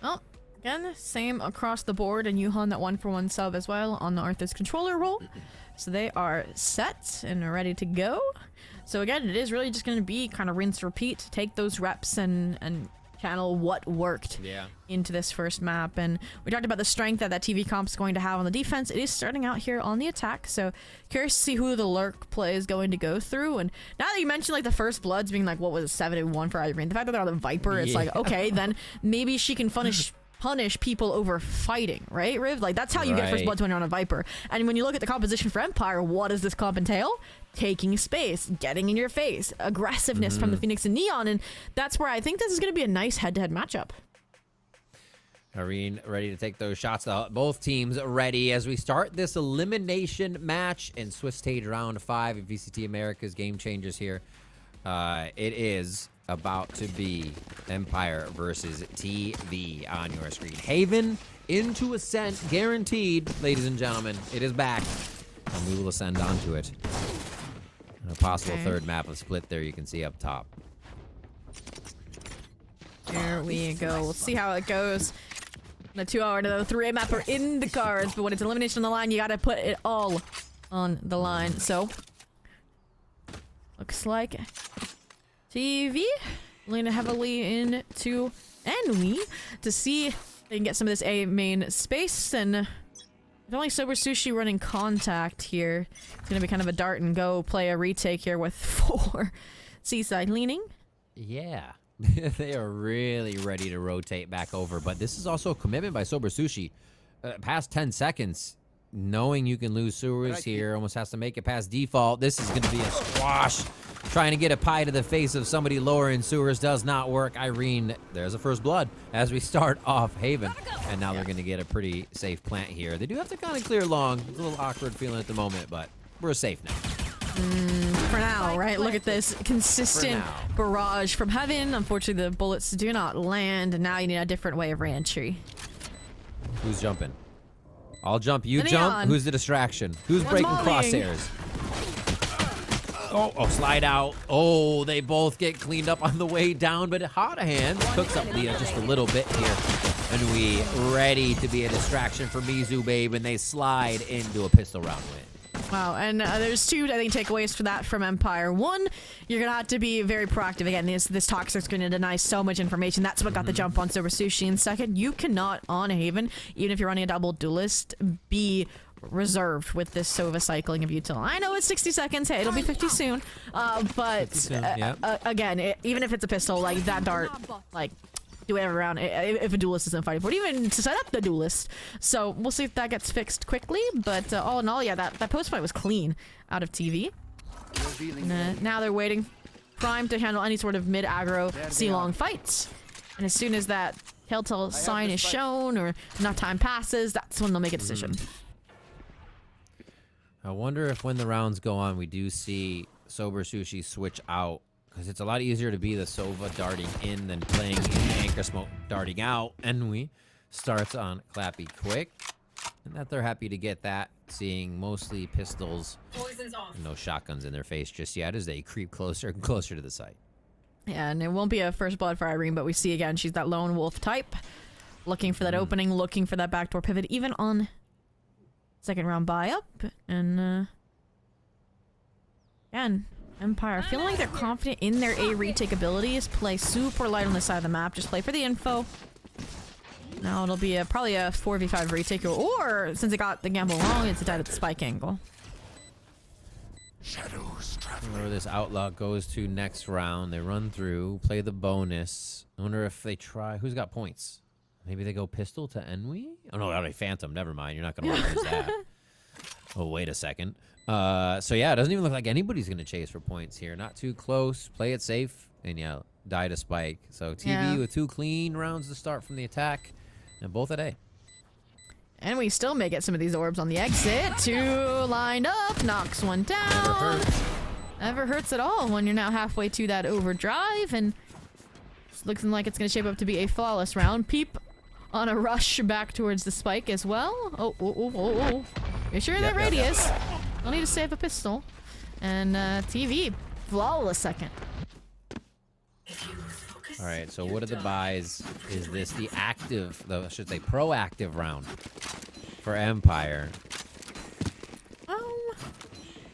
Well, again, same across the board, and Yuhan that 1-for-1 sub as well on the Arthur's controller role. So they are set and are ready to go. So again, it is really just going to be kind of rinse, repeat, take those reps and channel what worked into this first map. And we talked about the strength that TV comp is going to have on the defense. It is starting out here on the attack, so curious to see who the lurk play is going to go through. And now that you mentioned like the first bloods being like, what was it, 7-1 for Irene, the fact that they're on the Viper, it's like, okay, then maybe she can punish people over fighting, right, Riv? Like, that's how you get first bloods when you're on a Viper. And when you look at the composition for Empire, what does this comp entail? Taking space, getting in your face, aggressiveness from the Phoenix and Neon, and that's where I think this is going to be a nice head-to-head matchup. Irene ready to take those shots. Both teams ready as we start this elimination match in Swiss Stage Round 5 of VCT America's Game Changers here. It is about to be Empire versus TV on your screen. Haven into Ascent, guaranteed, ladies and gentlemen. It is back, and we will ascend onto it. And a possible third map of Split there you can see up top. There we go. We'll see how it goes. The 2-hour to the 3 map are in the cards, but when it's elimination on the line, you gotta put it all on the line. So, looks like TV leaning heavily into Envy to see if they can get some of this A main space. And if only Sober Sushi running contact here, it's gonna be kind of a dart and go play a retake here with 4 Seaside leaning. Yeah. They are really ready to rotate back over, but this is also a commitment by Sober Sushi. Past 10 seconds, knowing you can lose sewers here, almost has to make it past default. This is going to be a squash. Trying to get a pie to the face of somebody lower in sewers does not work. Irene, there's a first blood as we start off Haven, and now they're going to get a pretty safe plant here. They do have to kind of clear long. It's a little awkward feeling at the moment, but we're safe now. For now, right? Look at this consistent barrage from Heaven. Unfortunately, the bullets do not land, and now you need a different way of re-entry. Who's jumping? I'll jump. You jump. Who's the distraction? Who's breaking crosshairs? Oh, slide out. Oh, they both get cleaned up on the way down, but Hot Hand cooks up Leah just a little bit here. And we ready to be a distraction for Mizu Babe, and they slide into a pistol round win. Wow, and there's 2, I think, takeaways for that from Empire. 1, you're going to have to be very proactive. Again, this Toxic's going to deny so much information. That's what got the jump on Sober Sushi. And 2nd, you cannot, on Haven, even if you're running a double duelist, be reserved with this Sova cycling of util. I know it's 60 seconds. Hey, it'll be 50 soon. But 50 soon, again, even if it's a pistol, like that dart, like, do whatever around if a duelist isn't fighting for it, even to set up the duelist. So we'll see if that gets fixed quickly. But all in all, yeah, that post fight was clean out of TV. And, now they're waiting prime to handle any sort of mid aggro C-long fights. And as soon as that telltale sign is shown or enough time passes, that's when they'll make a decision. I wonder if when the rounds go on, we do see Sober Sushi switch out. Because it's a lot easier to be the Sova darting in than playing in the Anchor Smoke darting out. And we starts on Clappy quick. And that they're happy to get that, seeing mostly pistols and no shotguns in their face just yet as they creep closer and closer to the site. Yeah, and it won't be a first blood for Irene, but we see again, she's that lone wolf type. Looking for that opening, looking for that backdoor pivot, even on second round buy up. And, again, Empire feeling like they're confident in their A retake abilities. Play super light on this side of the map. Just play for the info. Now it'll be probably a 4v5 retake, or since it got the gamble wrong, it's a died at the spike angle. Where this outlaw goes to next round, they run through, play the bonus. I wonder if they try. Who's got points? Maybe they go pistol to Enwy? Oh no, already Phantom. Never mind. You're not going to use that. Oh, wait a second. So yeah, it doesn't even look like anybody's going to chase for points here. Not too close. Play it safe. And yeah, die to spike. So TV with 2 clean rounds to start from the attack. And both at A. And we still may get some of these orbs on the exit. 2 lined up. Knocks 1 down. Never hurts. Never hurts at all when you're now halfway to that overdrive. And it's looking like it's going to shape up to be a flawless round. Peep on a rush back towards the spike as well. Oh. You're sure that radius? Don't need to save a pistol. And TV, flawless second. All right, so what are the buys? Is this the active, I should say proactive round for Empire?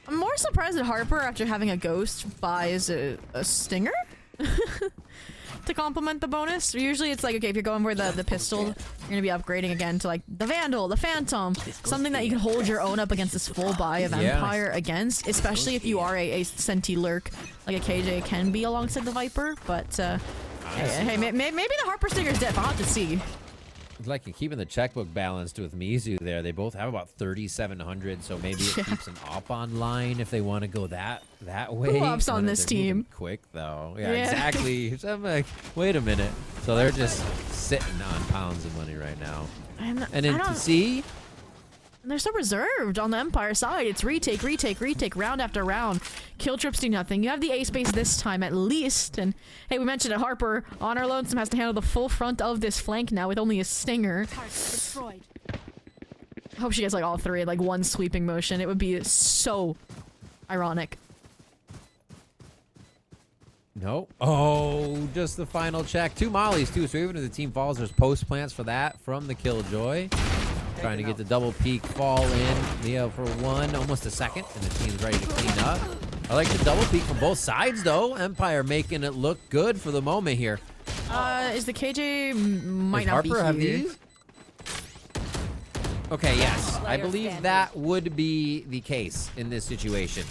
I'm more surprised that Harper, after having a ghost, buys a stinger to complement the bonus. Usually it's like, okay, if you're going for the pistol, you're gonna be upgrading again to like the Vandal, the Phantom, something that you can hold your own up against this full buy of Empire against, especially if you are a Senti Lurk, like a KJ can be alongside the Viper. But hey, maybe the Harper stinger's dead. I'll have to see. Like keeping the checkbook balanced with Mizu there. They both have about 3,700, so maybe it keeps an op online if they want to go that way. Who ops on this team? Quick though. Yeah, exactly. So I'm like, wait a minute. So they're just sitting on pounds of money right now. And then to see. And they're so reserved on the Empire side. It's retake, round after round. Kill trips do nothing. You have the ace base this time at least. And hey, we mentioned it, Harper on her lonesome has to handle the full front of this flank now with only a stinger. I hope she gets like all three in like one sweeping motion. It would be so ironic. No. Oh, just the final check. 2 mollies too, so even if the team falls, there's post plants for that from the Killjoy. Trying to get the double peek fall in. Neo for 1, almost a second, and the team's ready to clean up. I like the double peek from both sides, though. Empire making it look good for the moment here. Is the KJ might Does not Harper be have here. these? Okay, yes. I believe that would be the case in this situation.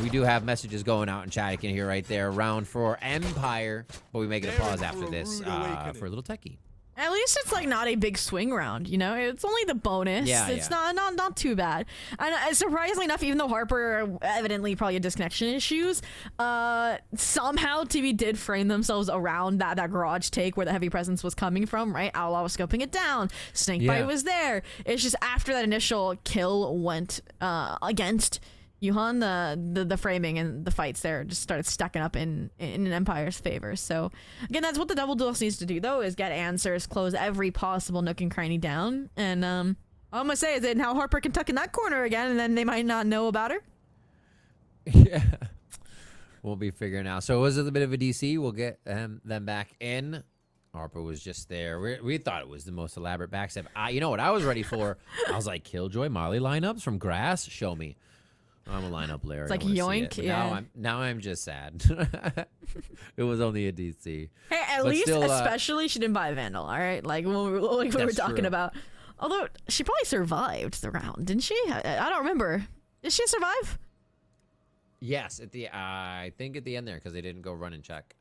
We do have messages going out in chat. You can hear right there. Round for Empire, but we make it a pause after this for a little techie. At least it's like not a big swing round, you know? It's only the bonus. Yeah, it's not too bad. And surprisingly enough, even though Harper evidently probably had disconnection issues, somehow TV did frame themselves around that garage take where the heavy presence was coming from, right? Outlaw was scoping it down. Snakebite was there. It's just after that initial kill went against Yuhan, the framing and the fights there just started stacking up in an Empire's favor. So again, that's what the double duelist needs to do though, is get answers, close every possible nook and cranny down. And all I'm gonna say is that now Harper can tuck in that corner again, and then they might not know about her. Yeah, we'll be figuring out. So it was a bit of a DC. We'll get them back in. Harper was just there. We thought it was the most elaborate backstep. You know what I was ready for? I was like, Killjoy, Molly lineups from grass. Show me. I'm a lineup Larry. It's like yoink, yeah. Now I'm just sad. It was only a DC. Hey, at least, still, especially she didn't buy a Vandal. All right, like when we were talking about. Although she probably survived the round, didn't she? I don't remember. Did she survive? Yes, I think at the end there because they didn't go run and check.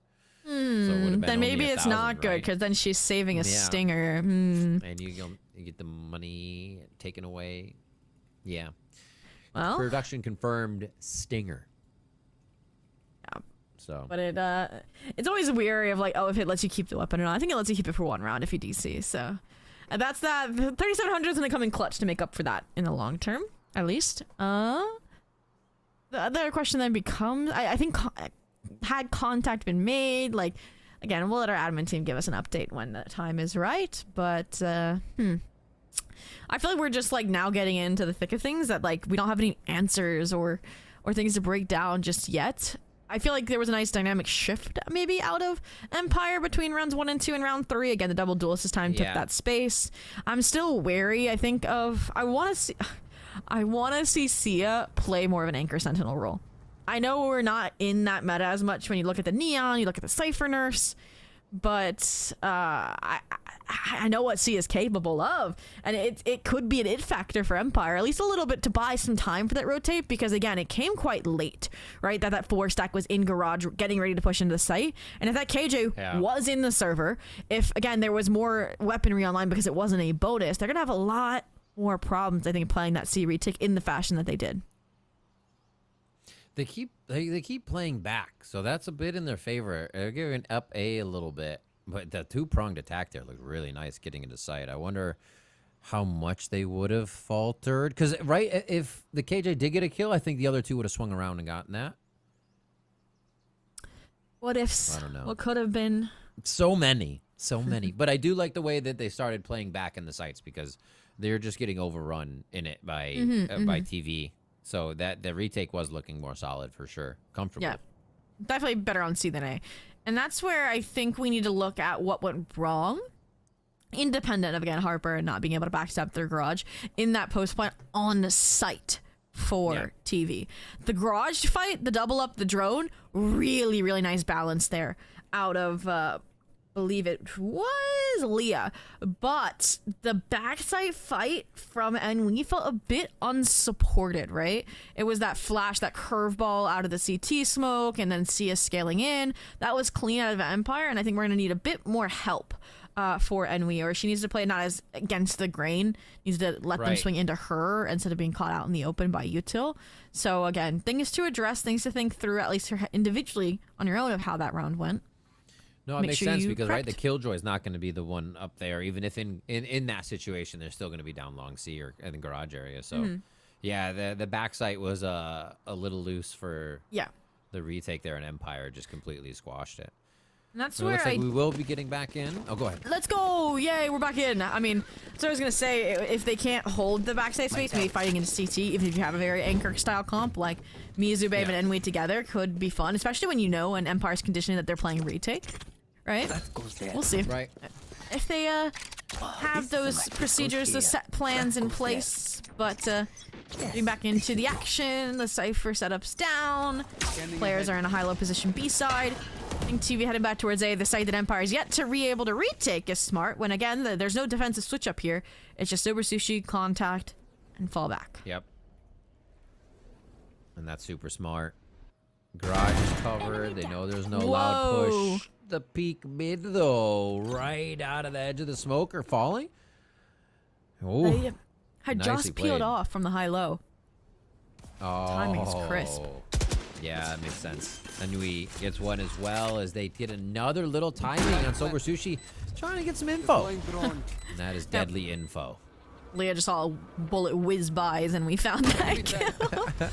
So then maybe it's not good because then she's saving a stinger. And you get the money taken away. Yeah. Well, production confirmed stinger. Yeah. So, but it's always weary of like, oh, if it lets you keep the weapon or not. I think it lets you keep it for 1 round if you DC. So, and that's that. 3,700 is gonna come in clutch to make up for that in the long term, at least. The other question then becomes, I think, had contact been made? Like, again, we'll let our admin team give us an update when the time is right. But I feel like we're just like now getting into the thick of things that like we don't have any answers or things to break down just yet. I feel like there was a nice dynamic shift maybe out of Empire between rounds 1 and 2 and round 3. Again, the double duelist this time took that space. I'm still wary, I think, of I want to see Sia play more of an anchor sentinel role. I know we're not in that meta as much when you look at the Neon, you look at the Cypher nurse, but I know what C is capable of, and it could be an it factor for Empire, at least a little bit, to buy some time for that rotate, because again, it came quite late, right? That 4 stack was in garage getting ready to push into the site, and if that KJ was in the server, if again there was more weaponry online because it wasn't a bonus, they're gonna have a lot more problems, I think, playing that C retake in the fashion that they did. They keep playing back, so that's a bit in their favor. They're giving up a little bit, but the 2-pronged attack there looked really nice getting into sight. I wonder how much they would have faltered, because if the KJ did get a kill, I think the other 2 would have swung around and gotten that. What ifs? I don't know. What could have been? So many. But I do like the way that they started playing back in the sites, because they're just getting overrun in it by TV. So that the retake was looking more solid for sure. Comfortable. Yeah, definitely better on C than A. And that's where I think we need to look at what went wrong, independent of, again, Harper and not being able to backstab their garage in that post plant on site for TV. The garage fight, the double up the drone, really, really nice balance there out of, believe it was Leah. But the backside fight from Enwy felt a bit unsupported, right? It was that flash, that curveball out of the CT smoke, and then Sia scaling in. That was clean out of Empire, and I think we're going to need a bit more help for Enwy, or she needs to play not as against the grain, needs to let them swing into her instead of being caught out in the open by Util. So again, things to address, things to think through, at least individually on your own, of how that round went. No, it makes sense because the Killjoy is not going to be the one up there, even if in that situation they're still going to be down long C or in the garage area. So yeah, the backside was a little loose for the retake there, and Empire just completely squashed it. And that's so where it looks like we will be getting back in. Oh, go ahead. Let's go! Yay, we're back in. I mean, so I was gonna say, if they can't hold the backside space, maybe fighting into CT, even if you have a very anchor style comp like Mizu, Babe, and Enwy together, could be fun, especially when you know in Empire's conditioning that they're playing retake, right? We'll see. Right. If they have those procedures, those set plans in place, but getting back into the action, the Cypher setup's down, players are in a high-low position B side. I think TV heading back towards A, the site that Empire is yet to able to retake is smart, when again, there's no defensive switch up here. It's just Sober Sushi, contact, and fall back. Yep. And that's super smart. Garage is covered. They know there's no loud push. The peak mid, though, right out of the edge of the smoke or falling. Oh, had just peeled off from the high-low. Oh. Timing's crisp. Yeah, that makes sense. Enwy gets one as well as they get another little timing on Sober Sushi, trying to get some info. And that is deadly info. Leah just saw a bullet whiz by, and we found that kill.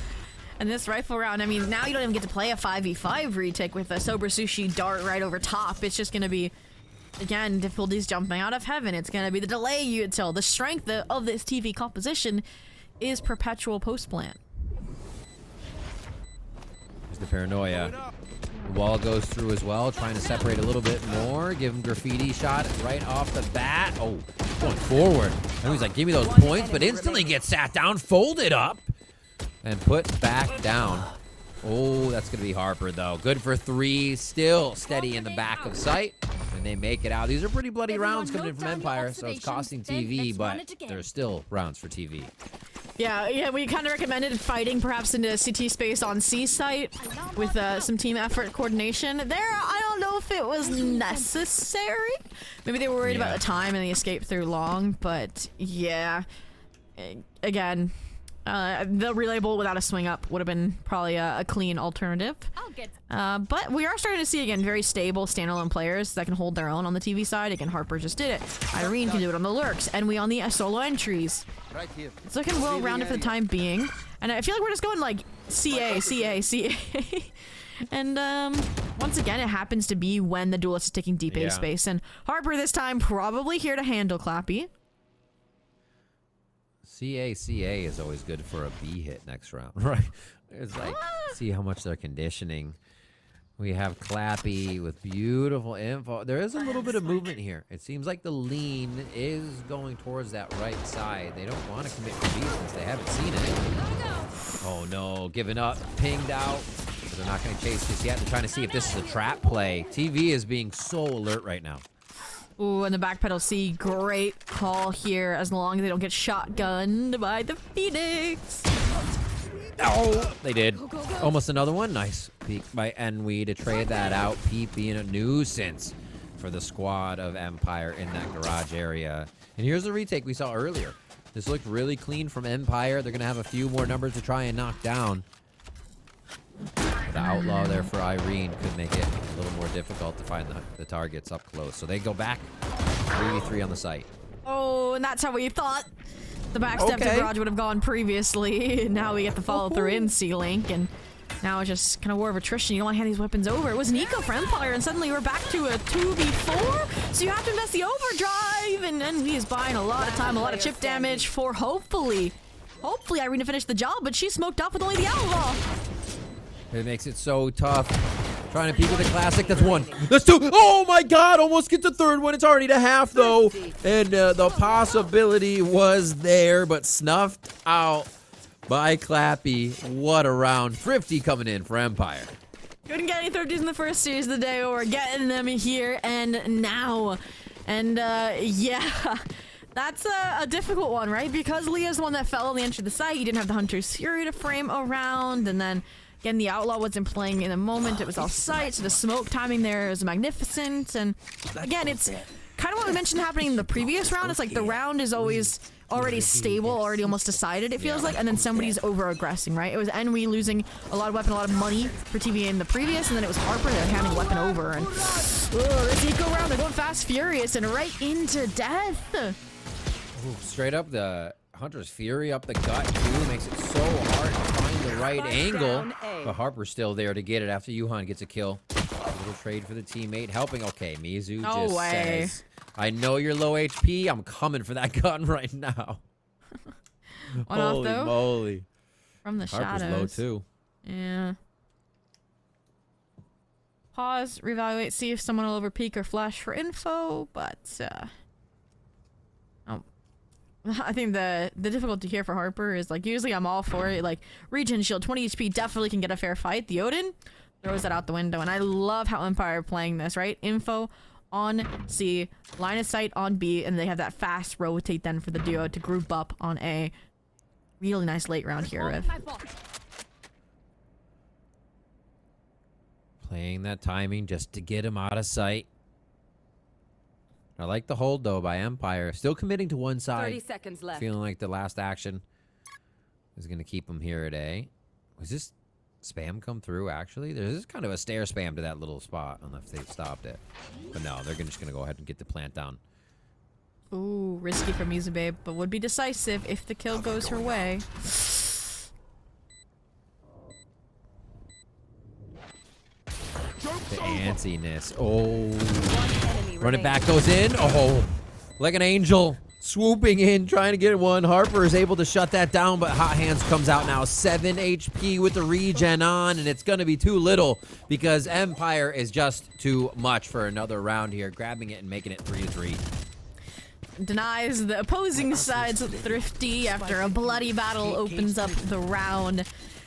And this rifle round, I mean, now you don't even get to play a 5v5 retake with a Sober Sushi dart right over top. It's just going to be, again, difficulties jumping out of heaven. It's going to be the delay util. The strength of this TV composition is perpetual post-plant. There's the paranoia. The wall goes through as well, trying to separate a little bit more. Give him graffiti shot right off the bat. Oh, going forward. And he's like, give me those points, but instantly gets sat down, folded up, and put back down. Oh, that's going to be Harper, though. Good for 3. Still steady in the back of sight. And they make it out. These are pretty bloody rounds coming in from Empire, so it's costing TV, but there's still rounds for TV. Yeah, we kind of recommended fighting perhaps into CT space on C site with some team effort coordination. There, I don't know if it was necessary. Maybe they were worried about the time and the escape through long, but yeah. Again, the relay bolt without a swing up would have been probably a clean alternative. But we are starting to see, again, very stable standalone players that can hold their own on the TV side. Again, Harper just did it. Irene can do it on the lurks, and we on the solo entries. It's looking well-rounded for the time being. And I feel like we're just going like CA. And once again, it happens to be when the duelist is taking deep A space. And Harper this time probably here to handle Clappy. CA is always good for a B hit next round, right? It's like, see how much they're conditioning. We have Clappy with beautiful info. There is a little bit of movement here. It seems like the lean is going towards that right side. They don't want to commit to B since they haven't seen it. Oh no, giving up, pinged out. But they're not going to chase this yet. They're trying to see if this is a trap play. TV is being so alert right now. Ooh, and the backpedal C, great call here, as long as they don't get shotgunned by the Phoenix. Oh, they did. Almost another one. Nice peek by Enwy to trade that out. Pete being a nuisance for the squad of Empire in that garage area. And here's the retake we saw earlier. This looked really clean from Empire. They're going to have a few more numbers to try and knock down. The outlaw there for Irene could make it a little more difficult to find the targets up close. So they go back 3v3 on the site. Oh, and that's how we thought the backstep to garage would have gone previously. Now we get the follow through in C-Link, and now it's just kind of war of attrition. You don't want to hand these weapons over. It was an eco for Empire, and suddenly we're back to a 2v4. So you have to invest the overdrive, and then he's buying a lot of time, a lot of chip damage for hopefully Irene to finish the job, but she's smoked up with only the outlaw. It makes it so tough Trying to peek with the classic. That's one. That's two. Oh my god, almost gets the third one. It's already to half though. And the possibility was there, but snuffed out by Clappy. What a round. Thrifty coming in for Empire. Couldn't get any 30s in the first series of the day, or getting them here and now. And yeah, that's a difficult one, right? Because Leah's the one that fell on the entry of the site. You didn't have the Hunter's Fury to frame around, and then again, the Outlaw wasn't playing in the moment. It was all sight, so the smoke timing there is magnificent. And again, it's kind of what we mentioned happening in the previous round. It's like the round is always already stable, already almost decided, it feels like, and then somebody's over-aggressing, right? It was Enwy losing a lot of weapon, a lot of money for TVA in the previous, and then it was Harper that handing weapon over, and this eco round, they're going fast, furious, and right into death. Ooh, straight up the Hunter's Fury up the gut, too, makes it so hard to find the right angle, but Harper's still there to get it after Yuhan gets a kill. A little trade for the teammate, helping. Okay, Mizu just says, I know you're low HP. I'm coming for that gun right now. One off, Holy though. moly. From the Harper's shadows. low, too. Yeah. Pause, reevaluate, see if someone will over peek or flash for info, but, oh. I think the difficulty here for Harper is, like, usually I'm all for it. Like, regen shield, 20 HP definitely can get a fair fight. The Odin throws that out the window, and I love how Empire are playing this, right? Info on C, line of sight on B, and they have that fast rotate then for the duo to group up on A. Really nice late round here, Riv. Playing that timing just to get him out of sight. I like the hold, though, by Empire. Still committing to one side. 30 seconds left. Feeling like the last action is going to keep him here at A. Was this spam come through, actually? There's kind of a stair spam to that little spot, unless they stopped it. But no, they're just going to go ahead and get the plant down. Ooh, risky for Mizubabe, but would be decisive if the kill goes her way. The antsiness. Oh. Running back goes in. Oh. Like an angel. Swooping in, trying to get one. Harper is able to shut that down, but Hot Hands comes out now. 7 HP with the regen on, and it's going to be too little because Empire is just too much for another round here. Grabbing it and making it 3-3. Denies the opposing side's Thrifty after a bloody battle opens up the round.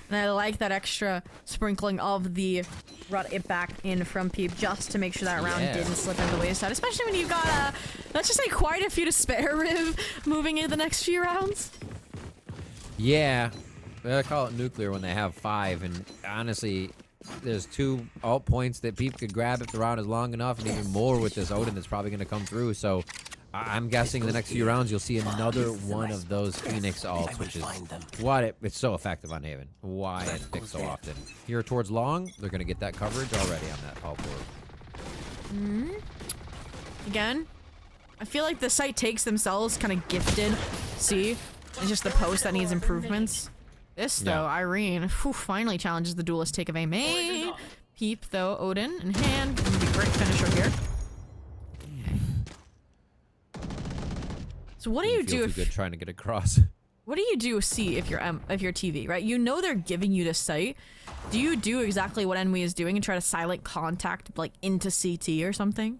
And I like that extra sprinkling of the brought it back in from Peep just to make sure that round didn't slip into the wayside. Especially when you've got, let's just say, quite a few to spare, Riv, moving into the next few rounds. Yeah. I call it nuclear when they have 5. And honestly, there's 2 alt points that Peep could grab if the round is long enough, and even more with this Odin that's probably going to come through. So I'm guessing in the next few rounds you'll see another one of those Phoenix alts, which is what it's so effective on Haven. Why it's picked so often. Here towards long, they're going to get that coverage already on that alt board. Again, I feel like the site takes themselves kind of gifted. See? It's just the post that needs improvements. This, though, Irene, finally challenges the duelist take of Ame. Peep, though, Odin in hand. Gonna be a great finisher here. So what do you do if good trying to get across? What do you do, C, if you're TV, right? You know they're giving you the site. Do you do exactly what Enwy is doing and try to silent contact like into CT or something?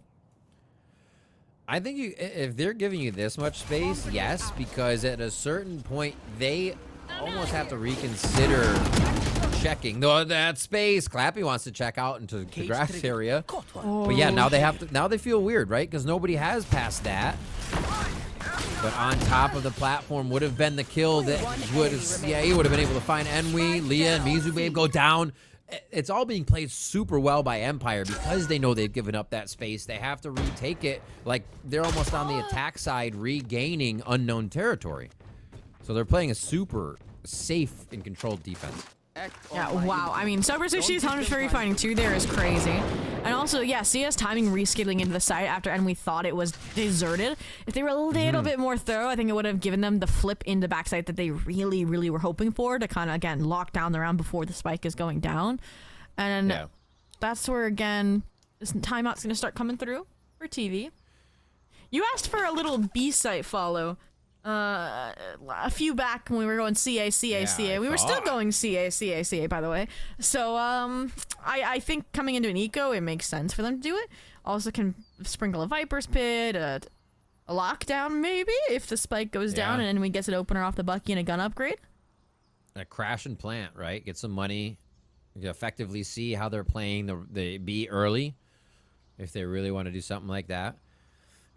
I think if they're giving you this much space, yes, because at a certain point they almost have to reconsider checking that space. Clappy wants to check out into the grass area, but yeah, now they have to. Now they feel weird, right? Because nobody has passed that. But on top of the platform would have been the kill that would have, he would have been able to find Enwy, Leah, and Mizubabe go down. It's all being played super well by Empire because they know they've given up that space. They have to retake it. Like, they're almost on the attack side regaining unknown territory. So they're playing a super safe and controlled defense. Yeah, wow. I mean, Sober Sushi's Hunter's Fury fighting 2 there is crazy. And also, yeah, CS timing rescheduling into the site after Enwy thought it was deserted. If they were a little bit more thorough, I think it would have given them the flip into backside that they really, really were hoping for to kind of, again, lock down the round before the spike is going down. And that's where, again, this timeout's going to start coming through for TV. You asked for a little B-site follow. a few back when we were going CA. I We were still thought. going CA, by the way. So, I think coming into an eco, it makes sense for them to do it. Also can sprinkle a Viper's Pit, a lockdown maybe, if the spike goes down and then we get an opener off the Bucky and a gun upgrade. A crash and plant, right? Get some money. You effectively see how they're playing the B early, if they really want to do something like that.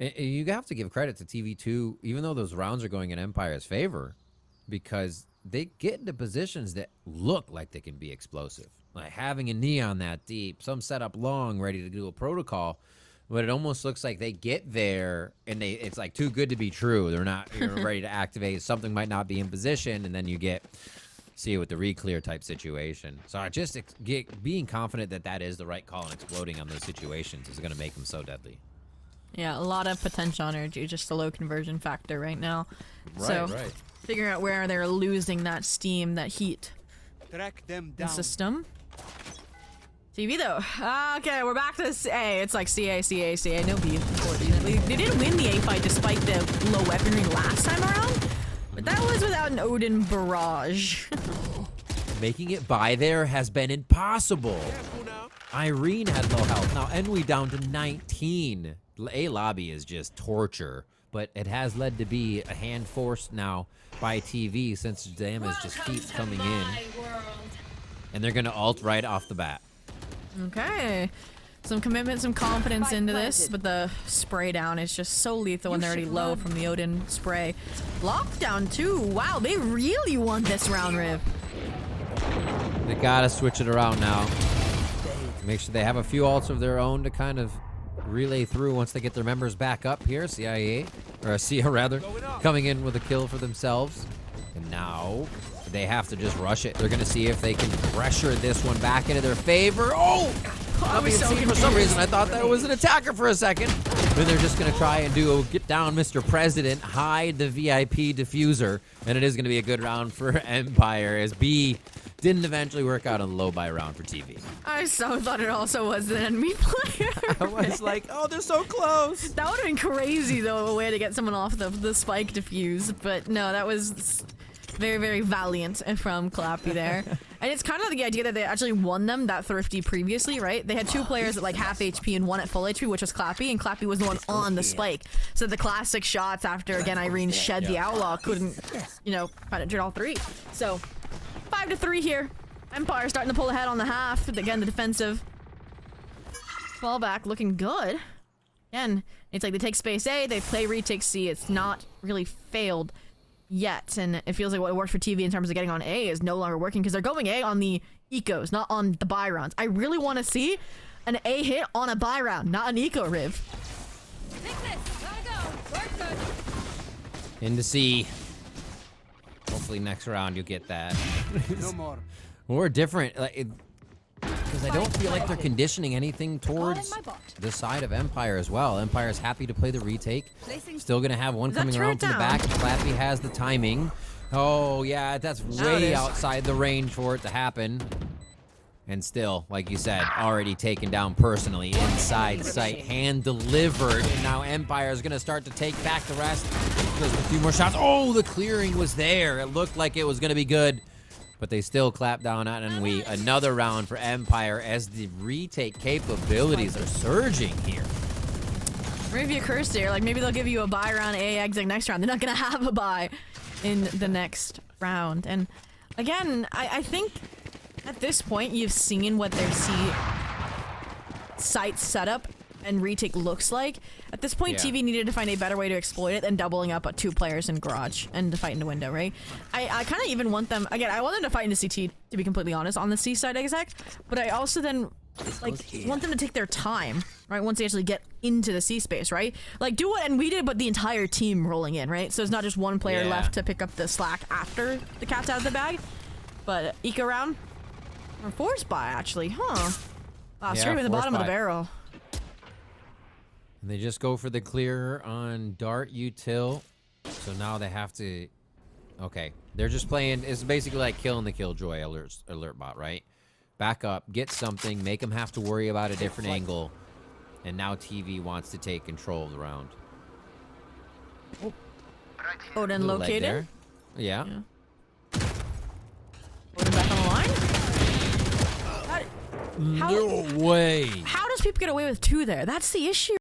And you have to give credit to TV2, even though those rounds are going in Empire's favor, because they get into positions that look like they can be explosive. Like having a neon that deep, some setup long, ready to do a protocol, but it almost looks like they get there and it's like too good to be true. They're not ready to activate. Something might not be in position, and then you see it with the re-clear type situation. So I just being confident that is the right call and exploding on those situations is going to make them so deadly. Yeah, a lot of potential energy, just a low conversion factor right now. Right. Figuring out where they're losing that steam, that heat. Track them The down. system. TV though. Okay, we're back to A. It's like CA. No B, unfortunately. They did win the A fight despite the low weaponry last time around, but that was without an Odin barrage. Making it by there has been impossible. Irene had low health. Now Enwy down to 19. A lobby is just torture, but it has led to be a hand forced now by TV since damage just keeps coming in. And they're going to ult right off the bat. Okay. Some commitment, some confidence into this, but the spray down is just so lethal when they're already low from the Odin spray. Lockdown too. Wow, they really want this round, Riv. They got to switch it around now. Make sure they have a few ults of their own to kind of relay through once they get their members back up here. CIA, or Cia rather, coming in with a kill for themselves. And now they have to just rush it. They're going to see if they can pressure this one back into their favor. Oh! Not being seen for some reason. I thought that was an attacker for a second. Then they're just going to try and do a get down Mr. President, hide the VIP diffuser, and it is going to be a good round for Empire as B didn't eventually work out on the low buy round for TV. I so thought it also was an enemy player. I was like, oh, they're so close. That would have been crazy, though, a way to get someone off the spike diffuse. But no, that was very, very valiant from Clappy there. And it's kind of the idea that they actually won them that thrifty previously, right? They had two players at like half HP and one at full HP, which was Clappy, and Clappy was the one on the spike. So the classic shots after, again, Irene shed the Outlaw couldn't, penetrate all three. So 5-3 here. Empire starting to pull ahead on the half. Again, the defensive fallback looking good. Again, it's like they take space A, they play retake C. It's not really failed yet, and it feels like what worked for TV in terms of getting on A is no longer working because they're going A on the ecos, not on the buy rounds. I really want to see an A hit on a buy round, not an eco Riv. Into C. Hopefully next round you'll get that. No more. More different, because I don't feel like they're conditioning anything towards the side of Empire as well. Empire's happy to play the retake. Still gonna have one coming around from the back. Clappy has the timing. Oh yeah, that's way outside the range for it to happen. And still, like you said, already taken down personally inside sight, hand delivered. And now Empire is gonna start to take back the rest. Just a few more shots. Oh, the clearing was there. It looked like it was gonna be good. But they still clap down on Enwy. Another round for Empire as the retake capabilities are surging here. Maybe a curse there. Like maybe they'll give you a buy round, A exit next round. They're not gonna have a buy in the next round. And again, I think at this point you've seen what their C site setup and retake looks like. At this point, TV needed to find a better way to exploit it than doubling up at two players in garage and to fight in the window, right? I kind of even want them, again, I want them to fight into CT, to be completely honest, on the C side exec, but I also then, want them to take their time, right, once they actually get into the C space, right? Like, do what, and we did, but the entire team rolling in, right? So it's not just one player left to pick up the slack after the cat's out of the bag, but eco round, or force buy, actually, huh? Straight at the bottom of the barrel. And they just go for the clear on Dart Util. So now they have to... Okay. They're just playing... It's basically like killing the Killjoy alert bot, right? Back up, get something, make them have to worry about a different angle. And now TV wants to take control of the round. Odin Little leg located. there. Yeah. Odin back on the line. No way. How does people get away with 2 there? That's the issue.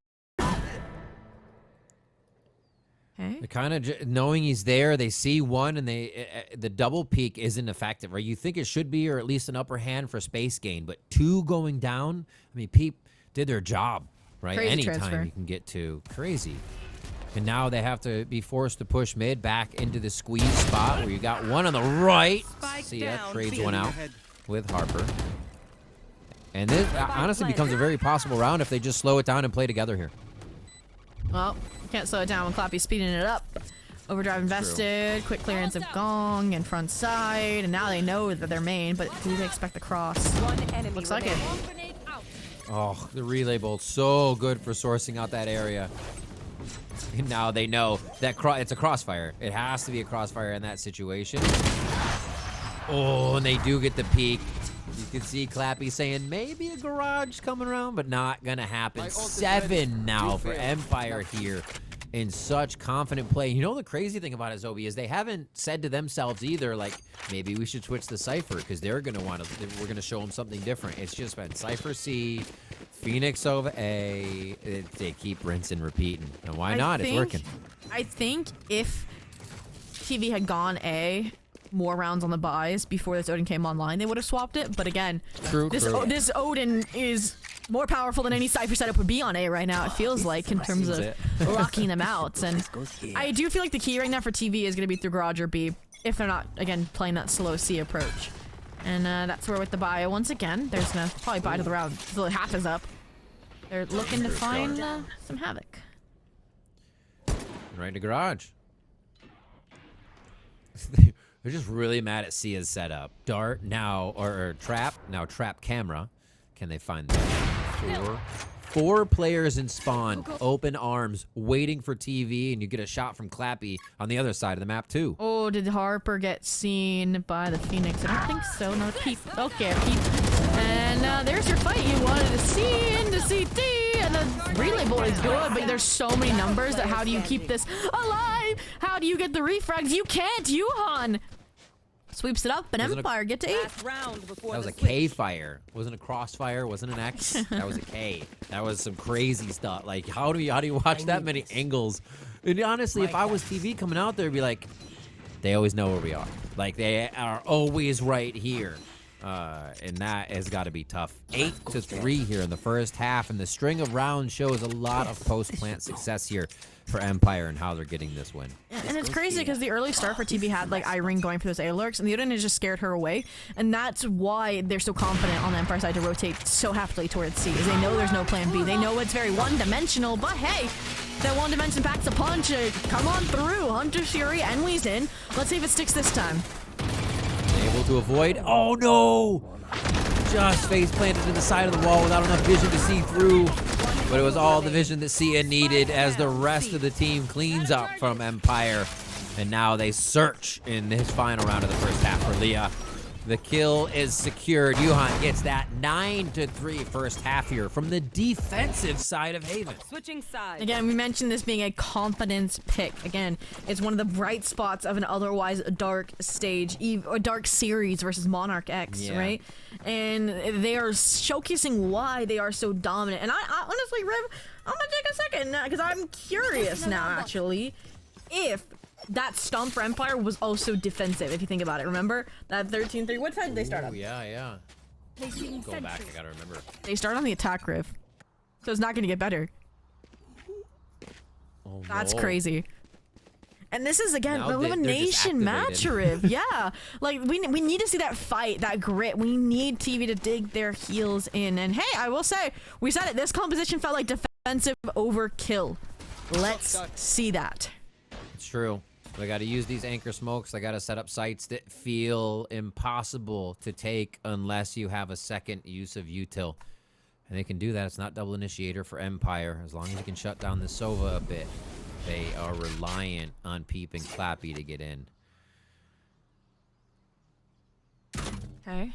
Okay. They're kind of knowing he's there. They see one, and the double peek isn't effective, right? You think it should be, or at least an upper hand for space gain, but 2 going down. I mean, Peep did their job, right? Crazy Anytime transfer. you can get to crazy. And now they have to be forced to push mid back into the squeeze spot where you got one on the right. See ya, trades one out with Harper. And this honestly becomes a very possible round if they just slow it down and play together here. Well, can't slow it down when Clappy's speeding it up. Overdrive invested, quick clearance of Gong and front side, and now they know that they're main, but do they expect the cross? Looks like it. Oh, the relay bolt, so good for sourcing out that area. And now they know that it's a crossfire. It has to be a crossfire in that situation. Oh, and they do get the peek. You can see Clappy saying maybe a garage coming around, but not gonna happen. 7 now for Empire here in such confident play. You know the crazy thing about it, Zobi, is they haven't said to themselves either, like, maybe we should switch the Cypher, because they're gonna want to, we're gonna show them something different. It's just been Cypher C, Phoenix over A. They keep rinsing, repeating. And why not? It's working. I think if TV had gone A, more rounds on the buys before this Odin came online, they would have swapped it. But again, this Odin is more powerful than any Cypher setup would be on A right now, it feels like, in terms of locking them out. And I do feel like the key right now for TV is going to be through garage or B, if they're not, again, playing that slow C approach. And that's where with the buy, once again, there's gonna probably buy to the round. So the half is up. They're looking to find some havoc. Right to garage. They're just really mad at Sia's setup. Dart now, or trap, now trap camera. Can they find that? 4 players in spawn, open arms, waiting for TV, and you get a shot from Clappy on the other side of the map too. Oh, did Harper get seen by the Phoenix? I don't think so. No, Peep. Okay, Peep. And there's your fight. You wanted to see into CT, and the relay board is good, but there's so many numbers that how do you keep this alive? How do you get the refrags? You can't, Yuhan! Sweeps it up, and Empire get to 8. That was a K fire. Wasn't a crossfire. Wasn't an X. That was a K. That was some crazy stuff. Like, how do you watch that many angles? And honestly, if I was TV coming out there, it'd be like, they always know where we are. Like, they are always right here. And that has got to be tough. 8-3 here in the first half, and the string of rounds shows a lot of post-plant success here for Empire and how they're getting this win. And it's crazy because the early start for TB had like Irene going for those A lurks, and the Odin has just scared her away, and that's why they're so confident on the Empire side to rotate so heftily towards C, is they know there's no plan B. They know it's very one-dimensional, but hey, that one dimension packs a punch. Come on through, Hunter Fury, Enwi's in. Let's see if it sticks this time. Able to avoid. Oh no! Just face planted to the side of the wall without enough vision to see through. But it was all the vision that Sia needed as the rest of the team cleans up from Empire. And now they search in his final round of the first half for Leah. The kill is secured. Yuhan gets that 9-3 first half here from the defensive side of Haven. Switching sides. Again, we mentioned this being a confidence pick. Again, it's one of the bright spots of an otherwise dark stage, or dark series versus Monarch X, right? And they are showcasing why they are so dominant. And I honestly, Riv, I'm gonna take a second because I'm curious now, actually, if that stomp for Empire was also defensive, if you think about it. Remember that 13-3? What side did they start on? Yeah. Go back, I gotta remember. They start on the attack, Riv. So it's not gonna get better. Oh, That's no. crazy. And this is, again, Now an elimination match, Riv. Yeah. Like, we need to see that fight, that grit. We need TV to dig their heels in. And hey, I will say, we said it, this composition felt like defensive overkill. Let's see that. It's true. They got to use these anchor smokes. They got to set up sites that feel impossible to take unless you have a second use of util. And they can do that. It's not double initiator for Empire. As long as you can shut down the Sova a bit, they are reliant on Peep and Clappy to get in. Okay.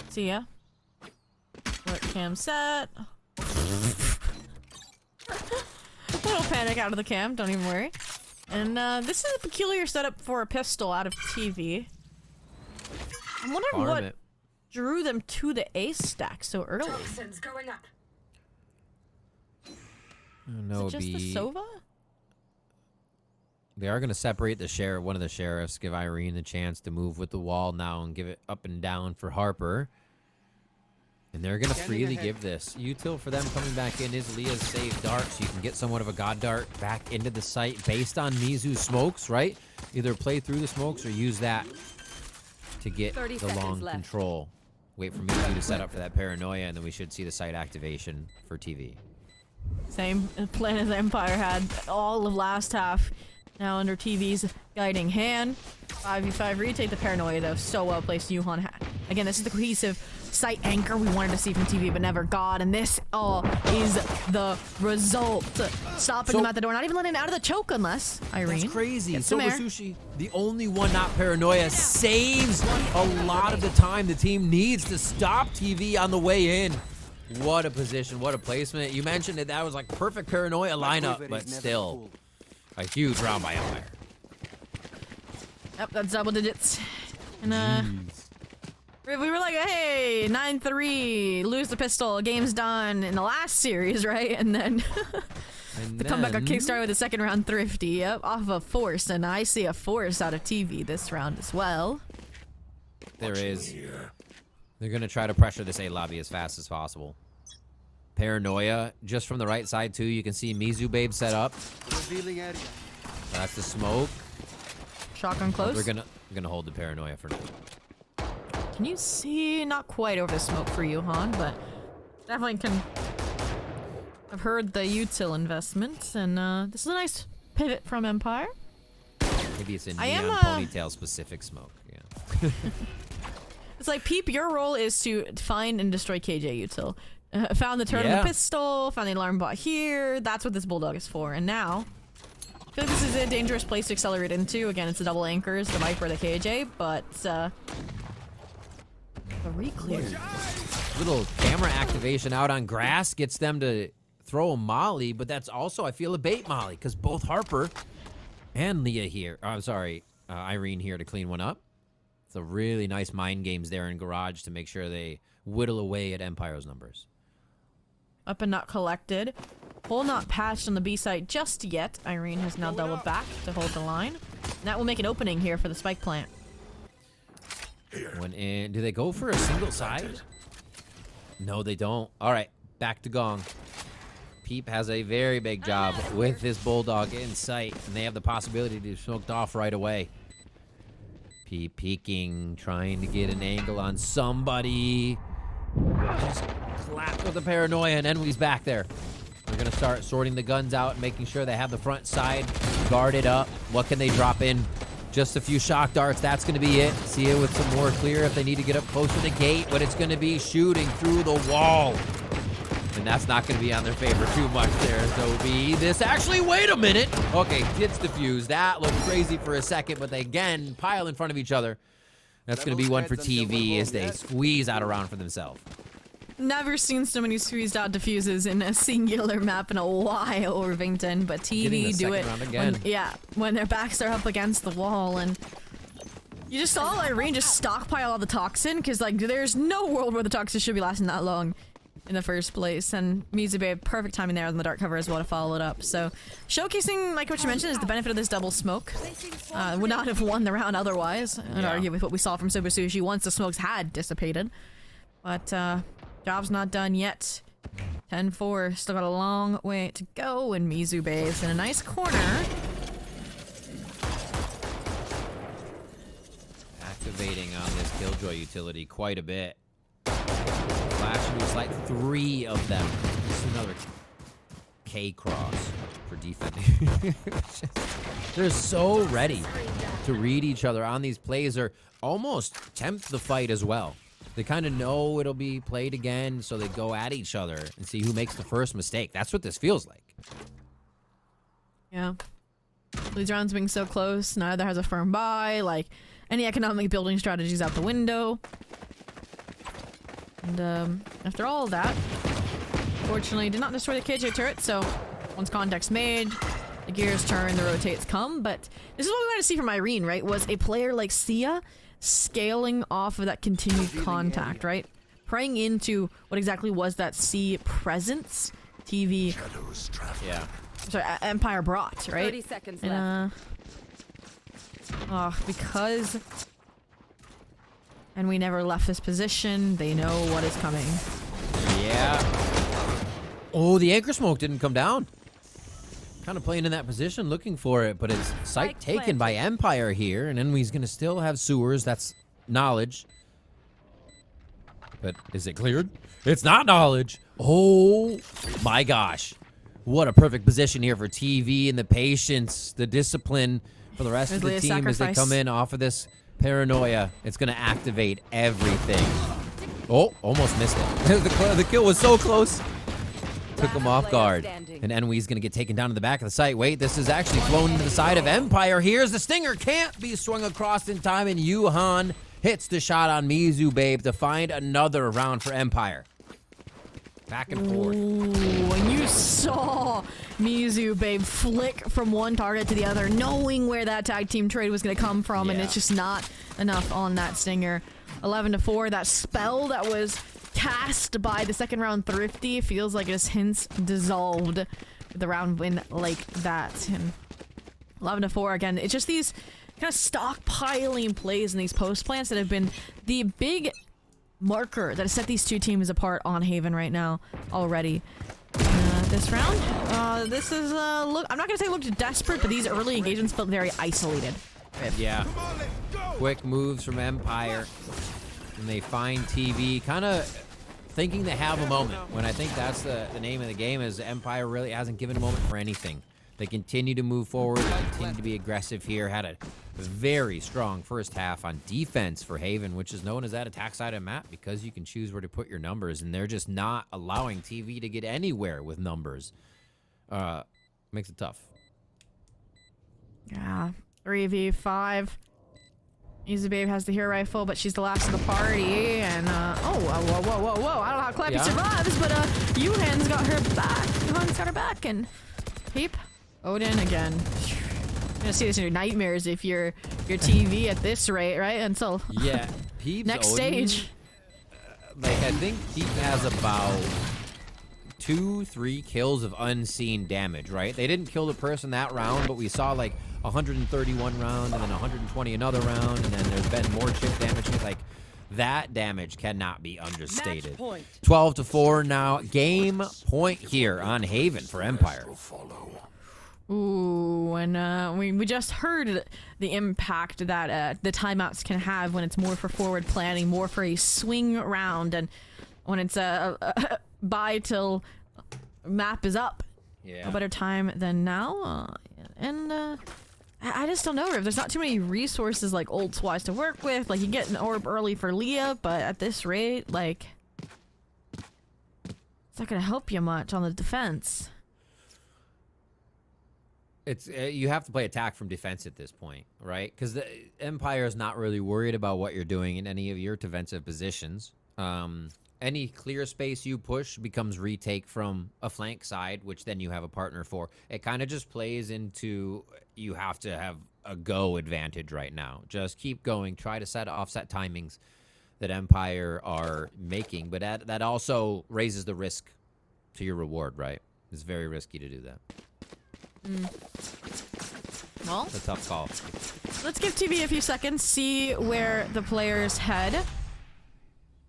See ya. Let cam set. Little panic out of the cam, don't even worry. And this is a peculiar setup for a pistol out of TV. I'm wondering Farm what it. drew them to the A stack so early. Toxins going up. No, Is it just the be. Sova? They are going to separate the sheriff, one of the sheriffs, give Irene the chance to move with the wall now and give it up and down for Harper. And they're going to freely give this. Util for them coming back in is Leah's save dart, so you can get somewhat of a god dart back into the site based on Mizu's smokes, right? Either play through the smokes or use that to get 30 the seconds long left. control. Wait for Mizu to set up for that paranoia, and then we should see the site activation for TV. Same plan as Empire had all of last half. Now under TV's guiding hand. 5v5 retake the paranoia though. So well placed Yuhan had. Again, this is the cohesive site anchor we wanted to see from TV but never got. And this all is the result. Stopping them at the door. Not even letting out of the choke unless Irene. That's crazy. gets some Sober air. Sushi, the only one not paranoia, saves a lot of the time the team needs to stop TV on the way in. What a position, what a placement. You mentioned it, that was like perfect paranoia lineup, but still a huge round by Empire. Yep, that's double digits. And we were like, hey, 9-3, lose the pistol, game's done in the last series, right? And then And the comeback got then- kickstarted with the second round thrifty, yep, off of force, and I see a force out of TV this round as well. There is. They're going to try to pressure this A lobby as fast as possible. Paranoia, just from the right side too, you can see Mizu Babe set up. Revealing area. That's the smoke. Shotgun close. We're gonna hold the paranoia for now. Can you see? Not quite over the smoke for you, Han, but definitely can. I've heard the util investment, and this is a nice pivot from Empire. Maybe it's a I am, neon ponytail specific smoke. Yeah. It's like, Peep, your role is to find and destroy KJ util. Found the turn on Yeah. the pistol, found the alarm bot here. That's what this bulldog is for. And now, I feel like this is a dangerous place to accelerate into. Again, it's the double anchors, the Viper, the KJ, but the re-clear. Little camera activation out on grass gets them to throw a molly, but that's also, I feel, a bait molly because both Harper and Leah here. Irene here to clean one up. It's a really nice mind games there in garage to make sure they whittle away at Empire's numbers. Up and not collected. Hole not patched on the B site just yet. Irene has now doubled back to hold the line. And that will make an opening here for the spike plant. When in, do they go for a single side? No, they don't. All right, back to Gong. Peep has a very big job with this bulldog in sight, and they have the possibility to be smoked off right away. Peep peeking, trying to get an angle on somebody. Just clapped with the paranoia, and Enwi's back there. They're gonna start sorting the guns out, making sure they have the front side guarded up. What can they drop in? Just a few shock darts, that's gonna be it. See it with some more clear if they need to get up close to the gate, but it's gonna be shooting through the wall. And that's not gonna be on their favor too much there. So be this, actually, wait a minute. Okay, gets defused. That looked crazy for a second, but they again pile in front of each other. That's gonna be one for TV as they squeeze out a round for themselves. Never seen so many squeezed out diffuses in a singular map in a while, Orvington, but Getting the TV do second it round again. when their backs are up against the wall. And you just saw Irene just stockpile all the toxin, because like there's no world where the toxin should be lasting that long in the first place. And Mizubabe, perfect timing there on the dark cover as well to follow it up. So showcasing, like what you mentioned, is the benefit of this double smoke. Would not have won the round otherwise. I'd argue with what we saw from Soba Sushi once the smokes had dissipated. But job's not done yet. 10-4, still got a long way to go, and Mizube is in a nice corner. Activating on this Killjoy utility quite a bit. Flash into like 3 of them. This is another K-cross for defending. They're so ready to read each other on these plays, or almost tempt the fight as well. They kind of know it'll be played again, so they go at each other and see who makes the first mistake. That's what this feels like. Yeah. These rounds being so close, neither has a firm buy, like any economic building strategies out the window. And after all of that, fortunately did not destroy the KJ turret, so once contact's made, the the gears turn, the rotates come, but this is what we want to see from Irene, right? Was a player like Sia scaling off of that continued contact, right? Praying into what exactly was that C presence TV. Yeah. Sorry, Empire brought, right? 30 seconds left. Because... And we never left this position. They know what is coming. Yeah. Oh, the anchor smoke didn't come down. Kind of playing in that position, looking for it, but it's site taken by Empire here, and then he's going to still have sewers. That's knowledge. But is it cleared? It's not knowledge. Oh, my gosh. What a perfect position here for TV and the patience, the discipline for the rest of the team as they come in off of this paranoia. It's going to activate everything. Oh, almost missed it. The kill was so close. Took him off guard. And Enwi's going to get taken down to the back of the site. Wait, this is actually flown into the side of Empire. Here's the stinger. Can't be swung across in time. And Yuhan hits the shot on Mizu Babe to find another round for Empire. Back and forth. Ooh, and you saw Mizu Babe flick from one target to the other, knowing where that tag team trade was going to come from, and it's just not enough on that stinger. 11-4, that spell that was cast by the second round Thrifty feels like it's hints dissolved with the round win like that. And 11-4 again, it's just these kind of stockpiling plays in these post plants that have been the big marker that has set these two teams apart on Haven right now already. This round, this is look, I'm not gonna say looked desperate, but these early engagements felt very isolated. Yeah. Quick moves from Empire. And they find TV, kind of thinking they have a moment. When I think that's the name of the game, is Empire really hasn't given a moment for anything. They continue to move forward, they continue to be aggressive here. Had a very strong first half on defense for Haven, which is known as that attack side of the map, because you can choose where to put your numbers, and they're just not allowing TV to get anywhere with numbers. Makes it tough. Yeah, 3v5. Mizu Babe has the hero rifle, but she's the last of the party, and oh, whoa. I don't know how Clappy survives, but Yuhan's got her back. Yuhan's got her back, and Peep, Odin again. You're gonna see this in your nightmares if you're TV at this rate, right? Until Peep's next Odin, stage. Like, I think Peep has about 2-3 kills of unseen damage, right? They didn't kill the person that round, but we saw like 131 round and then 120 another round, and then there's been more chip damage. Like, that damage cannot be understated. 12-4 now. Game point here on Haven for Empire. Ooh, and we just heard the impact that the timeouts can have when it's more for forward planning, more for a swing round, and when it's buy till map is up. Yeah. A better time than now. I just don't know, Riv. There's not too many resources like ults-wise to work with. Like, you get an orb early for Leah, but at this rate, like, it's not gonna help you much on the defense. It's you have to play attack from defense at this point, right? Because the Empire is not really worried about what you're doing in any of your defensive positions. Any clear space you push becomes retake from a flank side, which then you have a partner for. It kind of just plays into you have to have a go advantage right now. Just keep going. Try to set offset timings that Empire are making, but that also raises the risk to your reward, right? It's very risky to do that. Well, It's a tough call. let's give TV a few seconds, see where the players head. I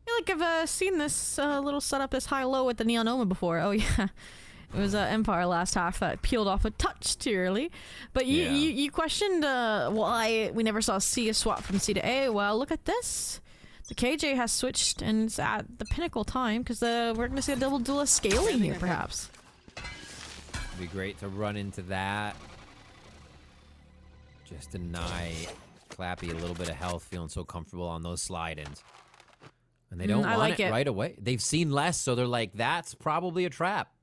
feel like I've seen this little setup, this high-low with the Neon Oma before. Oh yeah, it was Empire last half that peeled off a touch too early. But you questioned why we never saw C swap from C to A. Well, look at this. The KJ has switched, and it's at the pinnacle time, because we're going to see a double dual scaling here, perhaps. It'd be great to run into that. Just deny Clappy a little bit of health, feeling so comfortable on those slide-ins. And they don't want it right away. They've seen less, so they're like, that's probably a trap.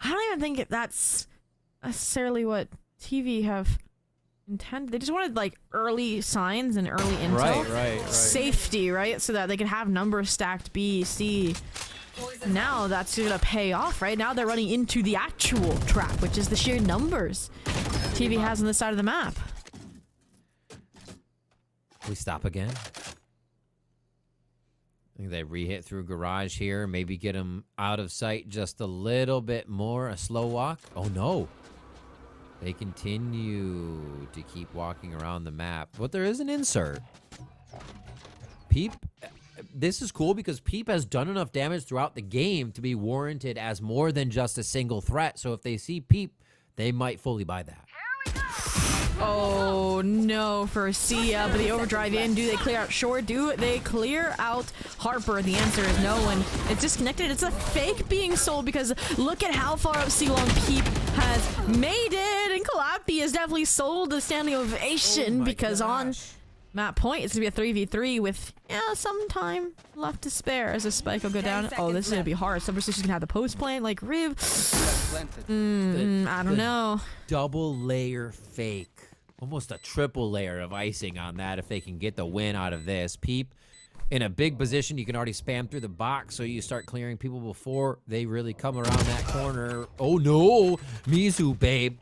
I don't even think that's necessarily what TV have intended. They just wanted, like, early signs and early intel. Right. Safety, right? So that they could have numbers stacked B, C. Now that's gonna pay off, right? Now they're running into the actual trap, which is the sheer numbers TV has on this side of the map. We stop again. I think they re-hit through garage here. Maybe get him out of sight just a little bit more. A slow walk. Oh, no. They continue to keep walking around the map. But there is an insert. Peep. This is cool because Peep has done enough damage throughout the game to be warranted as more than just a single threat. So if they see Peep, they might fully buy that. Oh no, for Sia, but the overdrive in. Do they clear out Shore? Do they clear out Harper? The answer is no, and it's disconnected. It's a fake being sold because look at how far up C-Long Peep has made it, and Clappy has definitely sold the standing ovation because on map point it's gonna be a 3v3 with some time left to spare as a spike will go down. Oh, this is gonna be hard. Subversation's gonna have the post plant like Riv. I don't know. Double layer fake. Almost a triple layer of icing on that if they can get the win out of this. Peep in a big position. You can already spam through the box, so you start clearing people before they really come around that corner. Oh no, Mizu, babe.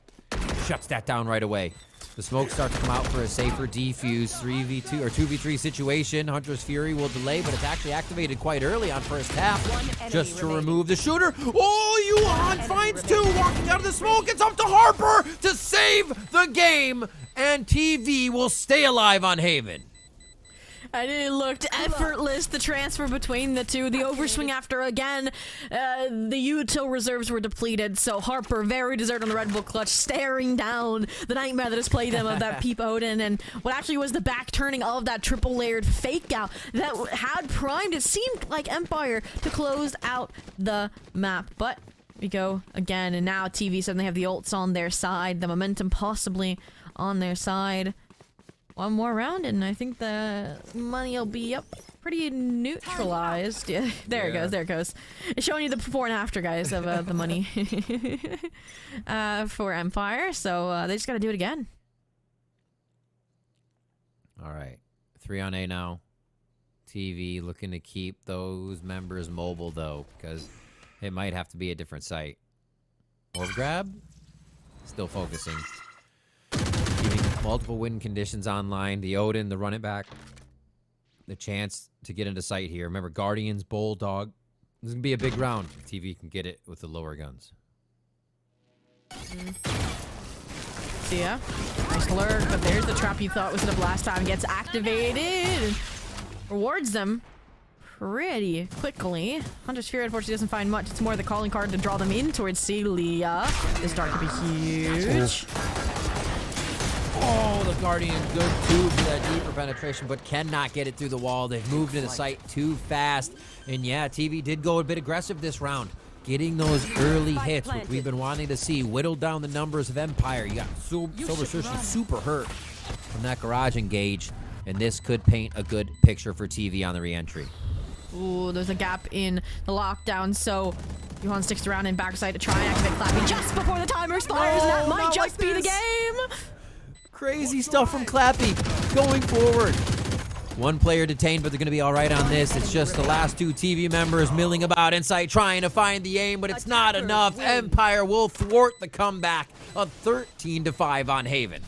Shuts that down right away. The smoke starts to come out for a safer defuse 3v2 or 2v3 situation. Hunter's Fury will delay, but it's actually activated quite early on first tap just to remove the shooter. Oh, Yuan finds two walking out of the smoke. It's up to Harper to save the game, and TV will stay alive on Haven. And it looked effortless, the transfer between the two. The overswing after, again, the util reserves were depleted, so Harper, very deserved on the Red Bull clutch, staring down the nightmare that has played them of that Peep Odin, and what actually was the back turning of that triple-layered fake out that had primed, it seemed like Empire, to close out the map. But we go again, and now TV suddenly have the ults on their side, the momentum possibly on their side. One more round, and I think the money will be up pretty neutralized. Yeah, there it goes. There it goes. It's showing you the before and after, guys, of the money for Empire. So they just got to do it again. All right, 3 on A now. TV looking to keep those members mobile though, because it might have to be a different site. Orb grab, still focusing. Multiple win conditions online. The Odin, the run it back. The chance to get into sight here. Remember, Guardians, Bulldog. This is going to be a big round if TV can get it with the lower guns. See ya. Nice lurk, but there's the trap you thought was going to blast time. Gets activated. Rewards them pretty quickly. Hunter's Fury, unfortunately, doesn't find much. It's more the calling card to draw them in towards Celia. This start could be huge. Oh, the Guardian, good too for that deeper penetration, but cannot get it through the wall. They've moved into sight too fast. And yeah, TV did go a bit aggressive this round, getting those early hits, which we've been wanting to see. Whittled down the numbers of Empire. You got Silver Sushi super hurt from that garage engage, and this could paint a good picture for TV on the re-entry. Ooh, there's a gap in the lockdown, so Johan sticks around in backside to try and activate Clappy just before the timer expires, and that might just be the game. Crazy stuff from Clappy going forward. One player detained, but they're going to be all right on this. It's just the last two TV members milling about inside, trying to find the aim, but it's not enough. Empire will thwart the comeback of 13-5 on Haven.